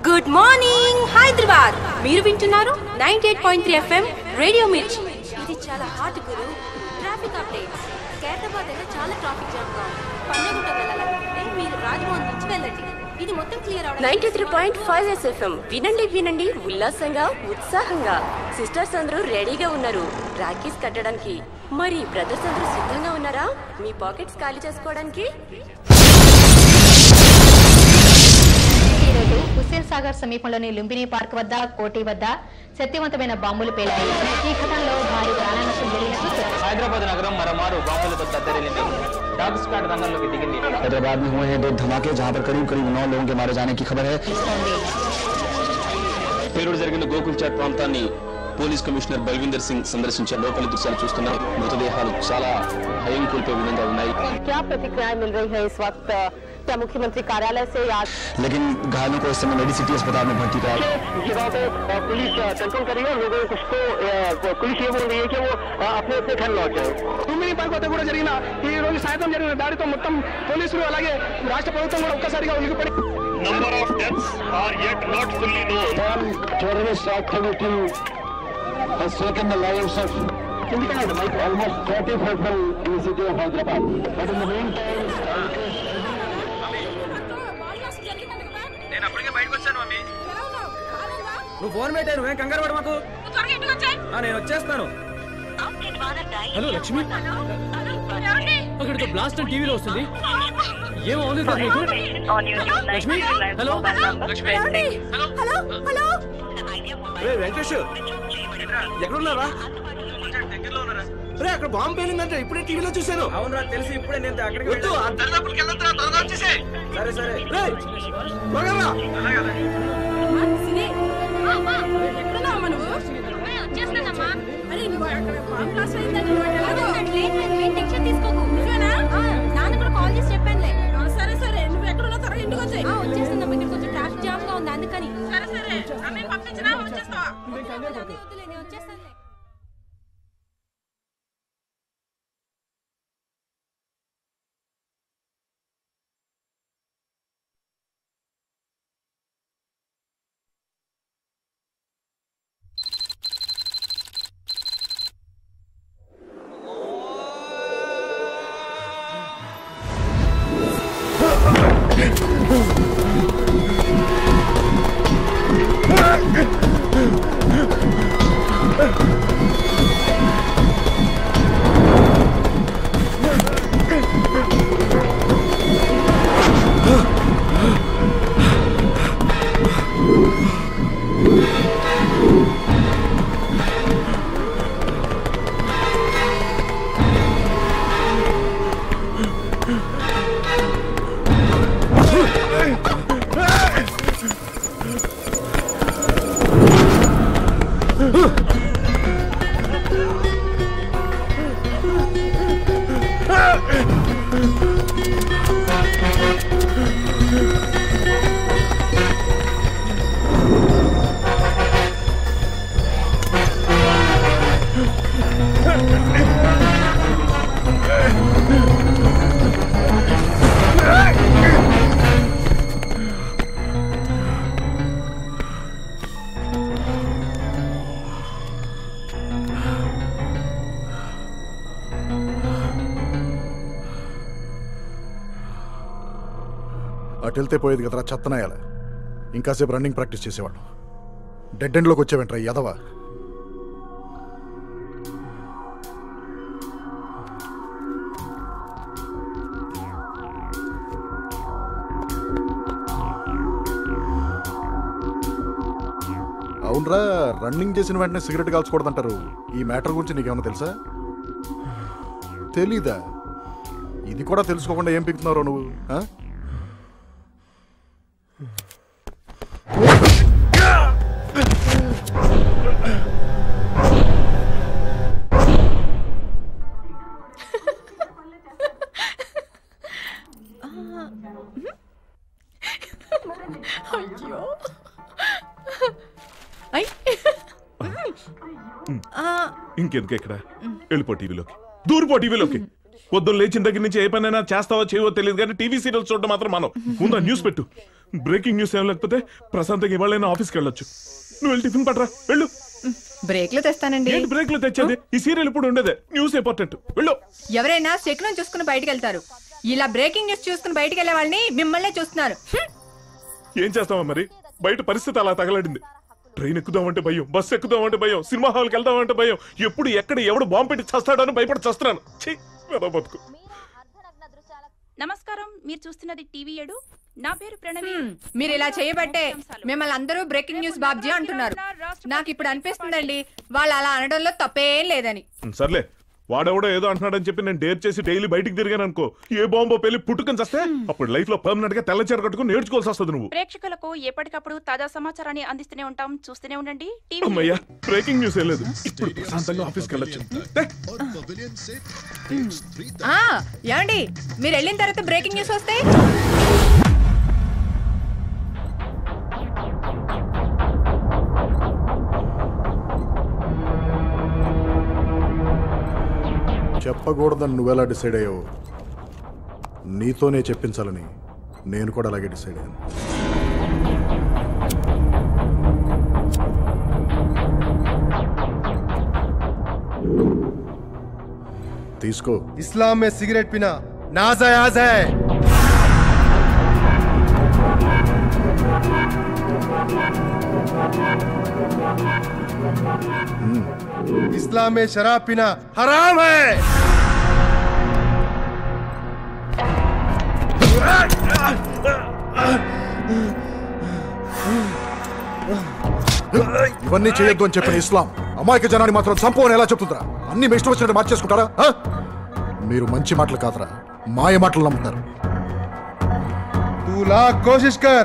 Good morning Hyderabad. మీరు వింటున్నారు 98.3 FM radio Mirchi. ఇది చాలా హాట్ గురు. Traffic updates. ఖైరతాబాద్ దగ్గర చాలా ట్రాఫిక్ జామ్ గా ఉంది. పంజాగుట్ట వెళ్ళాలంటే మీరు రాజ్మోహన్ నుంచి వెళ్ళండి. ఇది మొత్తం క్లియర్ అవుతుంది. 93.5 FM వినండి వినండి ఉల్లాసంగా ఉత్సాహంగా. సిస్టర్స్ అందరూ రెడీగా ఉన్నారు రాఖీస్ కట్టడానికి. మరి బ్రదర్స్ అందరూ సిద్ధంగా ఉన్నారా మీ పాకెట్స్ ఖాళీ చేసుకోవడానికి? హుస్సేన్ సాగర్ సమీపంలోని లుంబిని పార్క్ వద్ద కోటి వద్ద శక్తివంతమైన బాంబులు పేలాయి. ఈ ఘటనలో భారీ ప్రాణ నష్టం జరిగినట్లు హైదరాబాద్ నగరం మరోమారు బాంబులతో దద్దరిల్లింది. డాగ్ స్క్వాడ్ రంగంలోకి దిగింది. हैदराबाद में हुए हैं 2 धमाके जहां पर करीब 9 लोगों के मारे जाने की खबर है. పేరుడు జరిగిన గోకుల్ చాట్ ప్రాంతాన్ని పోలీస్ కమిషనర్ బల్విందర్ సింగ్ సందర్శించారు. లోపలి దృశ్యాలు చూస్తున్నారు. మృతదేహాలు చాలా భయం కోల్పోయే విధంగా ఉన్నాయి. क्या प्रतिक्रिया मिल रही है इस वक्त? क्या मुख्यमंत्री कार्यालय से याद लेकिन घायलों को इस समय मेडिसिटी अस्पताल में भर्ती कराया. पुलिस कंट्रोल करेगी और लोगों को पुलिस ये बोल रही है कि वो अपने अपने घर लौट जाए. లుంబిని పార్క్ వద్ద కూడా జరిగిన ఈ రోజు సాయంత్రం జరిగిన దాడితో మొత్తం పోలీసులు అలాగే రాష్ట్ర ప్రభుత్వం కూడా ఒక్కసారిగా ఉలిగిపడి Number of deaths are yet not fully known. Terrorist activity has taken the lives of almost 30 people in the city of Hyderabad. But in the meantime, నువ్వు ఫోన్ పెట్టా నువ్వేం కంగారు పడు మాకు. నేను వచ్చేస్తాను. హలో లక్ష్మి, అక్కడితో బ్లాస్ట్ అని టీవీలో వస్తుంది. ఏమవుతుంది సార్ మీకు? లక్ష్మి హలో వెంకటేష్ ఎక్కడున్నారా? అక్కడ బాంబు పేలిందంటే ఇప్పుడే టీవీలో చూశాను. అవునరా తెలుసు. ఇప్పుడే నేను అక్కడికి సరే సరే నాన్న కూడా కాల్ చేసి చెప్పానులే. సరే సరే నువ్వు ఎక్కడున్నా త్వరగా ఇంటికి వచ్చాయి. వచ్చేస్తుందమ్మా. ఇక్కడ కొంచెం ట్రాఫిక్ జామ్ గా ఉంది అందుకని. సరే సరే పంపించినా వచ్చేస్తావా? నేను వచ్చేస్తానులే. అటు వెళ్తే పోయేది కదరా చెత్తనాయాల. ఇంకాసేపు రన్నింగ్ ప్రాక్టీస్ చేసేవాళ్ళు. డెడ్ ఎండ్లోకి వచ్చేవేంట్రా యదవా? అవునరా, రన్నింగ్ చేసిన వెంటనే సిగరెట్ కాల్చకూడదంటారు. ఈ మ్యాటర్ గురించి నీకేమన్నా తెలుసా? తెలీదా? ఇది కూడా తెలుసుకోకుండా ఏం పిక్కుతున్నారో నువ్వు? ఇంకెందుకు ఇక్కడ వెళ్ళిపో టీవీలోకి, దూరిపో టీవీలోకి. పొద్దున్న లేచిన దగ్గర నుంచి ఏ పనైనా చేస్తావో చేయవో తెలియదు కానీ టీవీ సీరియల్స్ చూడడం మాత్రం మనం. ముందు న్యూస్ పెట్టు. బ్రేకింగ్ న్యూస్ ఏం లేకపోతే ప్రశాంతంగా ఇవాళైనా ఆఫీస్కి వెళ్ళొచ్చు. నువ్వు వెళ్ళి టిఫిన్ పట్టరా, వెళ్ళు. బ్రేక్లు తెస్తానండి. ఏంటి బ్రేక్లు తెచ్చేది? ఈ సీరియల్ ఇప్పుడు ఉండేదే, న్యూస్ ఇంపార్టెంట్, వెళ్ళు. ఎవరైనా శకునం చూసుకుని బయటకు వెళ్తారు, ఇలా బ్రేకింగ్ న్యూస్ చూసుకుని బయటకు వెళ్ళే వాళ్ళని మిమ్మల్ని చూస్తున్నారు. ఏం చేస్తావా మరి? బయట పరిస్థితి అలా తగలడింది. ట్రైన్ ఎక్కుదామంటే భయం, బస్సు ఎక్కుదామంటే భయం, సినిమా హాల్కి వెళ్దామంటే భయం, ఎప్పుడు ఎక్కడ ఎవడు బాంబు పెట్టి చస్తాడని భయపడి చస్తున్నాను. బతుకు. నమస్కారం, మీరు చూస్తున్నది టీవీ 7. నా పేరు ప్రణవి. మీరు ఇలా చేయబట్టే మిమ్మల్ని అందరూ బ్రేకింగ్ న్యూస్ బాబ్జీ అంటున్నారు. నాకు ఇప్పుడు అనిపిస్తుందండి వాళ్ళు అలా అనడంలో తప్పేం లేదని. సర్లే, వాడెవడో ఏదో అంటున్నాడని చెప్పి నేను డేర్ చేసి డైలీ బయటికి తిరిగాను అనుకో, ఏ బాంబో పెళ్లి పుట్టుకొని వస్తే అప్పుడు లైఫ్ లో పర్మనెంట్ గా తెల్లచీర కట్టుకుని నేర్చుకోవాల్సి వస్తుంది. నువ్వు ప్రేక్షకులకు ఎప్పటికప్పుడు తాజా సమాచారాన్ని అందిస్తూనే ఉంటాం, చూస్తూనే ఉండండి. అమ్మయ్యా, బ్రేకింగ్ న్యూస్ ఏం లేదు, ఇప్పుడు ప్రశాంతంగా ఆఫీస్కి వెళ్ళొచ్చు. ఏమండి, మీరు వెళ్ళిన తర్వాత బ్రేకింగ్ న్యూస్ వస్తాయి. చెప్పకూడదని నువ్వెలా డిసైడ్ అయ్యావు? నీతోనే చెప్పించాలని నేను కూడా అలాగే డిసైడ్ అయ్యాను. తీసుకో. इस्लाम में सिगरेट पीना नाजायज है। इस्लाम में शराब पीना हराम है। ఇవన్నీ చేయొద్దు అని చెప్పిన ఇస్లాం అమాయక జనాన్ని మాత్రం చంపవని ఎలా చెప్తుందిరా? అన్ని మీ ఇష్టం వచ్చినట్టు మార్చేసుకుంటారా? మీరు మంచి మాటలు కాదురా, మాయ మాటలు నమ్ముతారు. तू लाख कोशिश कर,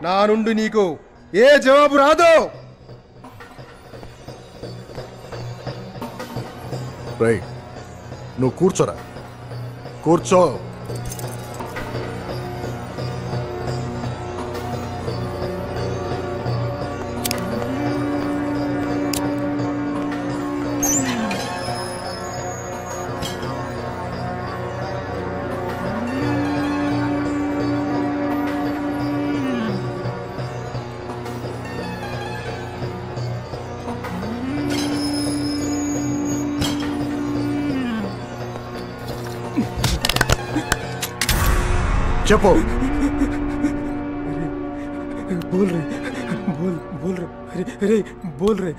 నా నుండి నీకు ఏ జవాబు రాదు. రేయ్, నువ్వు కూర్చోరా, కూర్చో. చెప్పు. बोल रहे बोल रहे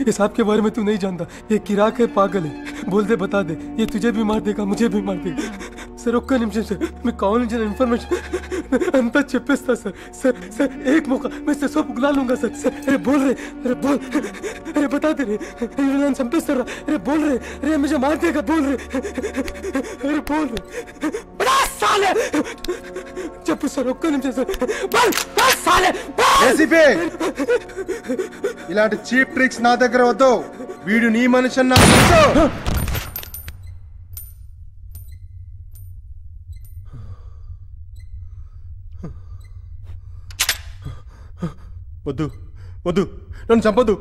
ये सांप के बारे में तू नहीं जानता, ये किराक है, पागल है, बोल दे, बता दे, ये तुझे भी मार देगा, मुझे भी मार देगा. सर ఒక్క నిమిషం సార్, మీకు కావాల్సిన ఇన్ఫర్మేషన్ అంతా చెప్పేస్తా సార్. सर सर एक मौका, मैं से सब बुला लूंगा सर. सर अरे बोल रहे, अरे बता दे रे, नन्ను చంపేస్తారా? अरे बोल रहे, अरे मुझे मार देगा, बोल रहे, अरे बोल रहे, बड़ा साले. చెప్పు సార్, ఒక్క నిమిషం సార్. బస్ సాలే ఏసీపీ, ఇలాంటి చీప్ ట్రిక్స్ నా దగ్గర వద్దు. వీడు నీ మనిషి అన్న వద్దు వద్దు, నన్ను చంపొద్దు.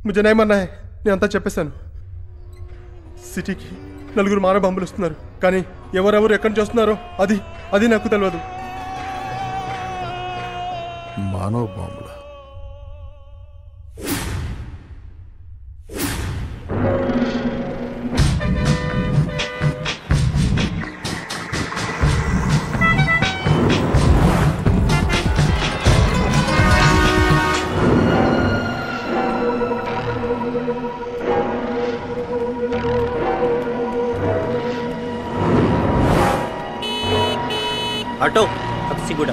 ముझे नहीं मरना है, నేను అంతా చెప్పేశాను. సిటీకి నలుగురు మానవ బాంబులు వస్తున్నారు, కానీ ఎవరెవరు ఎక్కడి నుంచి వస్తున్నారో అది నాకు తెలియదు. మానవ బాంబుల ఆటో హబ్సిగూడ.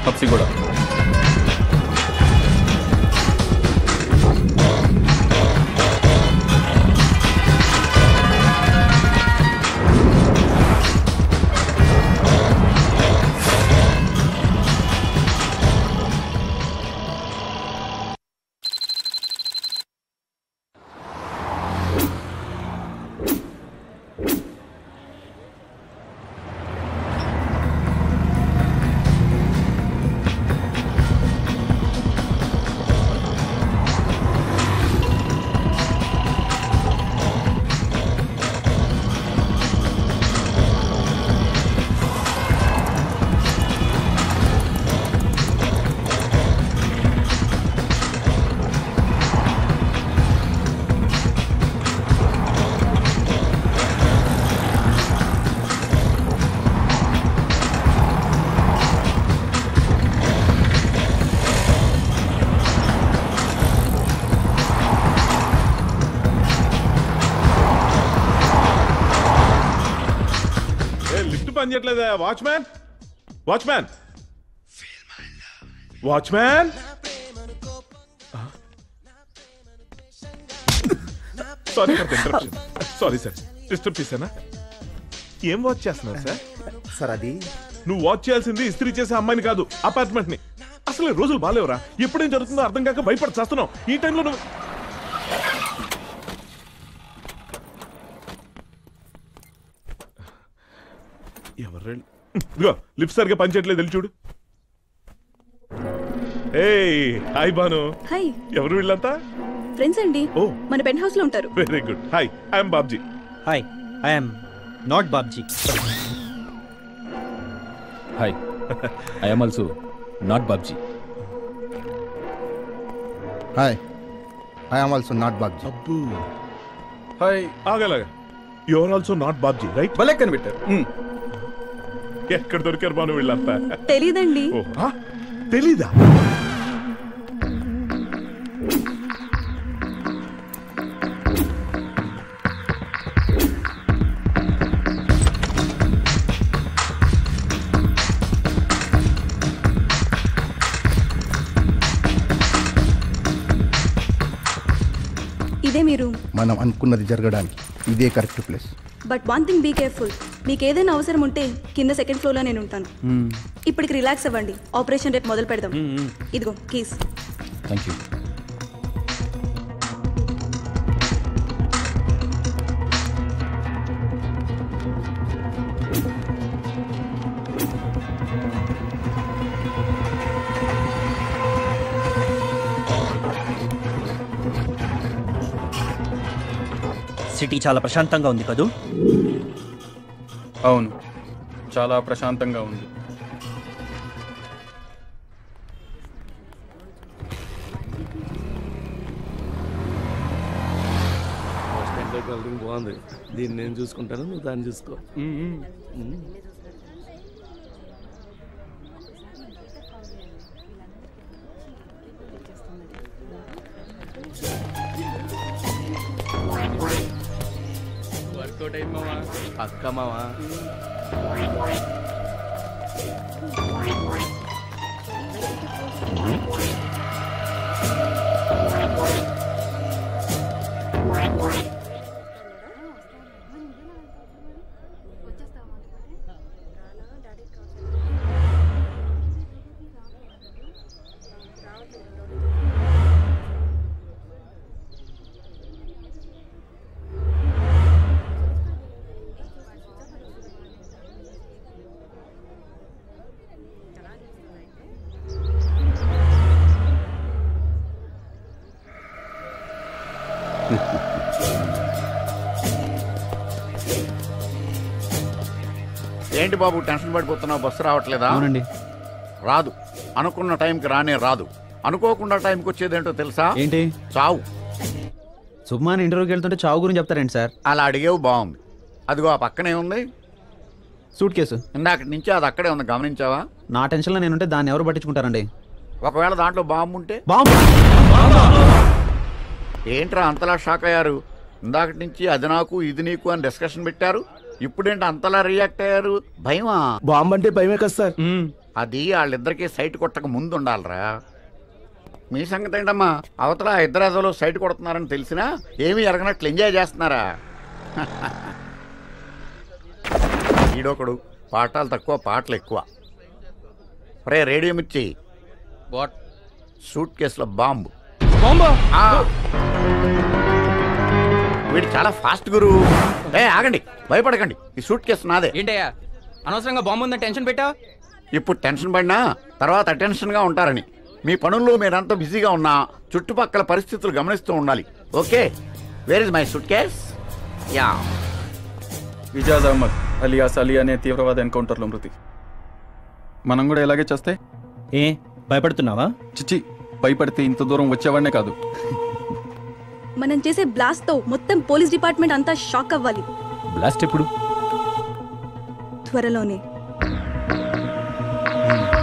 హబ్సిగూడ. పని చేయట్లేదా? Watchman, watchman, watchman. Sorry for the interruption. Sorry sir, disturb చేశానా? ఏం వాచ్ చేస్తున్నారు సార్? సార్ అది నువ్వు వాచ్ చేయాల్సింది ఇస్త్రీ చేసే అమ్మాయిని కాదు, అపార్ట్మెంట్ ని. అసలు రోజులు బాలేవరా? ఎప్పుడేం జరుగుతుందో అర్థం కాక భయపడి చేస్తున్నావు. ఈ టైంలో నువ్వు ఎవరు లిప్ సరిగా పనిచేయట్లేదు వెళ్ళి చూడు. ఏయ్ హాయ్ బాను. హాయ్. ఎవరు వీళ్ళంతా? ఫ్రెండ్స్ అండి. ఓ, మన పెంట్ హౌస్ లో ఉంటారు. Very good. Hi, I'm Babji. Hi, I'm not Babji. Hi, I'm also not Babji. Hi, I'm also not Babji. అబ్బు హాయ్, ఆగలాగా. You are also not Babji, right? భలే కనిపెట్టారు. ఎక్కడ దొరికారు బాను వీళ్ళంతా? తెలీదండి. తెలీదా? ఇదే మీరు. మనం అనుకున్నది జరగడానికి ఇదే correct place. But one thing be careful. మీకు ఏదైనా అవసరం ఉంటే కింద సెకండ్ ఫ్లోర్ లో నేను ఉంటాను. ఇప్పటికి రిలాక్స్ అవ్వండి. ఆపరేషన్ రేపు మొదలు పెడదాం. ఇదిగో కీస్. Thank you. సిటీ చాలా ప్రశాంతంగా ఉంది కదూ? అవును, చాలా ప్రశాంతంగా ఉంది. బాగుంది. దీన్ని నేను చూసుకుంటాను, నువ్వు దాన్ని చూసుకో. వర్కౌట్ అయింది మావా. అక్క మావా. ఏంటి బాబు టెన్షన్ పడిపోతున్నావు? బస్సు రావట్లేదా? అవునండి. రాదు, అనుకున్న టైంకి రానే రాదు. అనుకోకుండా టైంకి వచ్చేదేంటో తెలుసా? ఏంటి? చావు. సుబ్మాన్ ఇంటర్వ్యూకి వెళ్తుంటే చావు గురించి చెప్తారేంటి సార్? అలా అడిగేవు, బాగుంది. అదిగో ఆ పక్కనే ఉంది సూట్ కేసు. ఇందాక నుంచి అది అక్కడే ఉంది, గమనించావా? నా టెన్షన్లో నేనుంటే దాన్ని ఎవరు పట్టించుకుంటారండి? ఒకవేళ దాంట్లో బాంబు ఉంటే? ఏంట్రా అంతలా షాక్ అయ్యారు? ఇందాక నుంచి అది నాకు ఇది నీకు అని డిస్కషన్ పెట్టారు. ఇప్పుడేంటి అంతలా రియాక్ట్ అయ్యారు? భయమా? బాంబు అంటే భయమే కదా సార్. అది వాళ్ళిద్దరికీ సైట్ కొట్టక ముందు ఉండాలరా. మీ సంగతి ఏంటమ్మా? అవతల ఇద్దరు అదలో సైట్ కొడుతున్నారని తెలిసినా ఏమీ ఎరగనట్లు ఎంజాయ్ చేస్తున్నారా? ఈడొకడు పాఠాలు తక్కువ పాటలు ఎక్కువ. రే రేడియో మిర్చి, వాట్? సూట్ కేసులో బాంబు. బాంబా? వీడు చాలా ఫాస్ట్ గురు. ఆగండి, భయపడకండి, ఈ సూట్ కేసు నాదే. ఏంటయ్యా అనవసరంగా బాంబు ఉందని టెన్షన్ పెట్టా? ఇప్పుడు టెన్షన్ పడినా తర్వాత అటెన్షన్గా ఉంటారని. మీ పనుల్లో మీరంతా బిజీగా ఉన్నా చుట్టుపక్కల పరిస్థితులు గమనిస్తూ ఉండాలి. Okay, where is my suitcase? Yeah. Ijaz Ahmed alias Ali అనే తీవ్రవాద ఎన్కౌంటర్లో మృతి. మనం కూడా ఇలాగే చేస్తే? ఏ భయపడుతున్నావా? చిచ్చి, భయపడితే ఇంత దూరం వచ్చేవాడినే కాదు. మనం చేసే బ్లాస్ట్ తో మొత్తం పోలీస్ డిపార్ట్మెంట్ అంతా షాక్ అవ్వాలి. బ్లాస్ట్ ఎప్పుడు? త్వరలోనే.